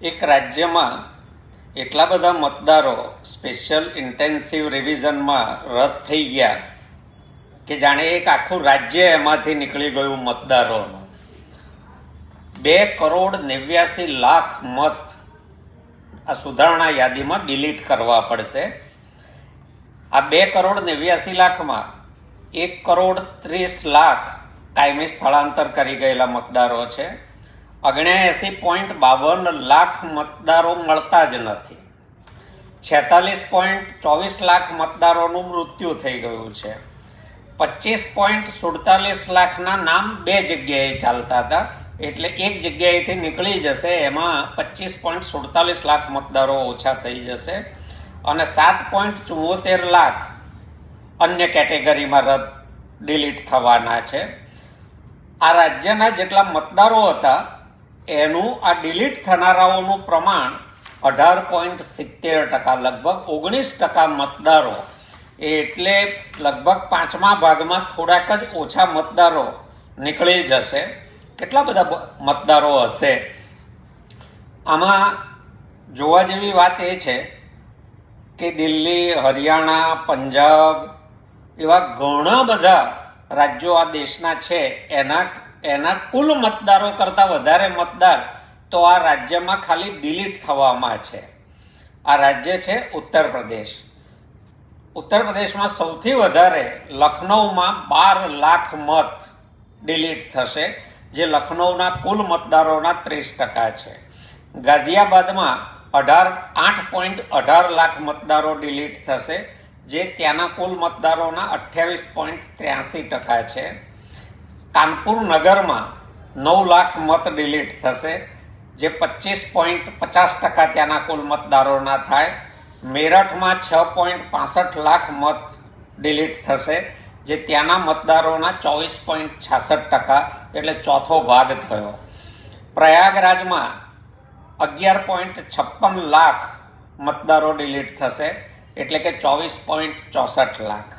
એક રાજ્યમાં એટલા બધા મતદારો સ્પેશિયલ ઇન્ટેન્સિવ રિવિઝનમાં રદ થઈ ગયા કે જાણે એક આખું રાજ્ય એમાંથી નીકળી ગયું મતદારોનું. 2,89,00,000 મત આ સુધારણા યાદીમાં ડિલીટ કરવા પડશે. આ 2,89,00,000માં 1,30,00,000 કાયમી સ્થળાંતર કરી ગયેલા મતદારો છે. 79.52 મતદારો મળતા જ નથી. 46.24 મતદારોનું મૃત્યુ થઈ ગયું છે. 25.47 નામ બે જગ્યાએ ચાલતા હતા, એટલે એક જગ્યાએથી નીકળી જશે, એમાં 25.47 મતદારો ઓછા થઈ જશે અને 7.74 અન્ય કેટેગરીમાં ડિલીટ થવાના છે. આ રાજ્યના જેટલા મતદારો હતા એનું આ ડિલીટ થનારાઓનું પ્રમાણ 18.70%, લગભગ 19% મતદારો, એટલે લગભગ 5મા ભાગમાં થોડાક જ ઓછા મતદારો નીકળી જશે. કેટલા બધા મતદારો હશે? આમાં જોવા જેવી વાત એ છે કે દિલ્હી, હરિયાણા, પંજાબ એવા ઘણા બધા રાજ્યો આ દેશના છે. એના કુલ મતદારો કરતાં વધારે મતદાર તો આ રાજ્યમાં ખાલી ડિલીટ થવામાં છે. આ રાજ્ય છે ઉત્તર પ્રદેશ. ઉત્તર પ્રદેશમાં સૌથી વધારે લખનૌમાં 12 લાખ મત ડિલીટ થશે, જે લખનૌના કુલ મતદારોના 30% છે. ગાઝિયાબાદમાં 8.18 લાખ મતદારો ડિલીટ થશે, જે ત્યાંના કુલ મતદારોના 28.83% છે. કાનપુર નગરમાં 9 લાખ મત ડિલીટ થશે, જે 25.50% ત્યાંના કુલ મતદારોના થાય. મેરઠમાં 6.65 લાખ મત ડિલીટ થશે, જે ત્યાંના મતદારોના 24.66%, એટલે ચોથો ભાગ થયો. પ્રયાગરાજમાં 11.56 લાખ મતદારો ડિલીટ થશે, એટલે કે 24.64 લાખ.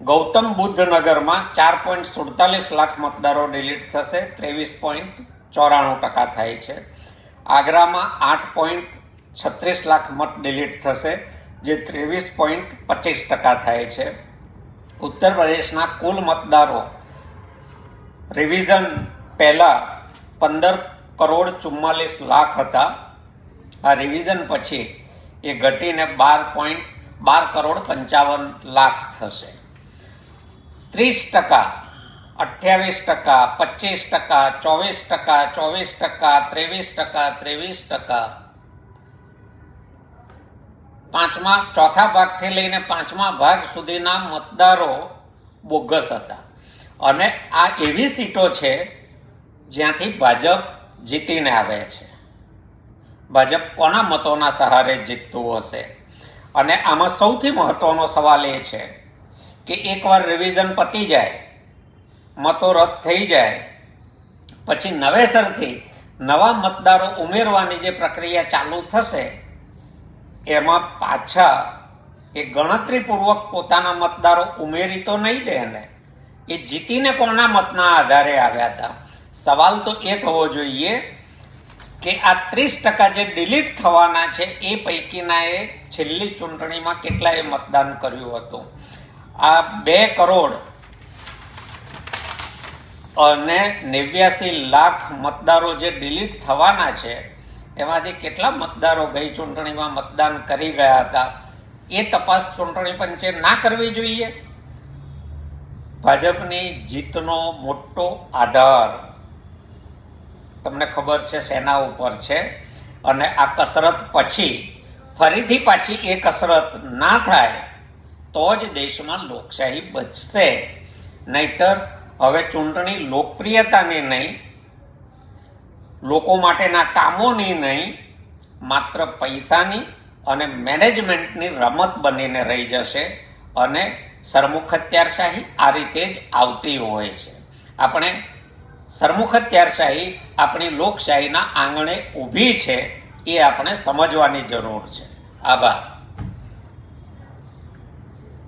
ગૌતમ બુદ્ધ નગરમાં 4.47 લાખ મતદારો ડિલીટ થશે, 23.94% થાય છે. આગ્રામાં 8.36 લાખ મત ડિલીટ થશે, જે 23.25% થાય છે. ઉત્તર પ્રદેશના કુલ મતદારો રિવિઝન પહેલા 15,44,00,000 હતા. આ રિવિઝન પછી એ ઘટીને 12,55,00,000 થશે. 30%, 28%, 25%, 24%, 23%, 23%, ચોથા ભાગથી લઈને 5મા ભાગ સુધીના મતદારો બોગસ હતા. અને આ એવી સીટો છે જ્યાંથી ભાજપ જીતીને આવે છે. ભાજપ કોના મતોના સહારે જીતતું હશે? અને આમાં સૌથી મહત્વનો સવાલ એ છે કે એકવાર રિવિઝન પતી જાય, મતો રદ થઈ જાય, પછી નવેસરથી નવા મતદારો ઉમેરવાની જે પ્રક્રિયા ચાલુ થશે, એમાં પાછા એ ગણતરીપૂર્વક પોતાના મતદારો ઉમેરી તો નહીં દે ને. એ જીતીને કોના મતના આધારે આવ્યા હતા? સવાલ તો એ થવો જોઈએ કે આ 30% જે ડિલીટ થવાના છે એ પૈકીના એ છેલ્લી ચૂંટણીમાં કેટલાએ મતદાન કર્યું હતું. આ 2,89,00,000 મતદારો જે ડિલીટ થવાના છે, એમાંથી કેટલા મતદારો ગઈ ચૂંટણીમાં મતદાન કરી ગયા હતા, એ તપાસ ચૂંટણી પંચે ના કરવી જોઈએ. ભાજપની જીતનો મોટો આધાર તમને ખબર છે શેના ઉપર છે? અને આ કસરત પછી ફરીથી પાછી એ કસરત ના થાય તો જ દેશમાં લોકશાહી બચશે. નહીતર હવે ચૂંટણી લોકપ્રિયતાની નહીં, લોકો માટેના કામોની નહીં, માત્ર પૈસાની અને મેનેજમેન્ટની રમત બનીને રહી જશે. અને સરમુખત્યારશાહી આ રીતે જ આવતી હોય છે. આપણે સરમુખત્યારશાહી આપણી લોકશાહીના આંગણે ઊભી છે, એ આપણે સમજવાની જરૂર છે. આભાર.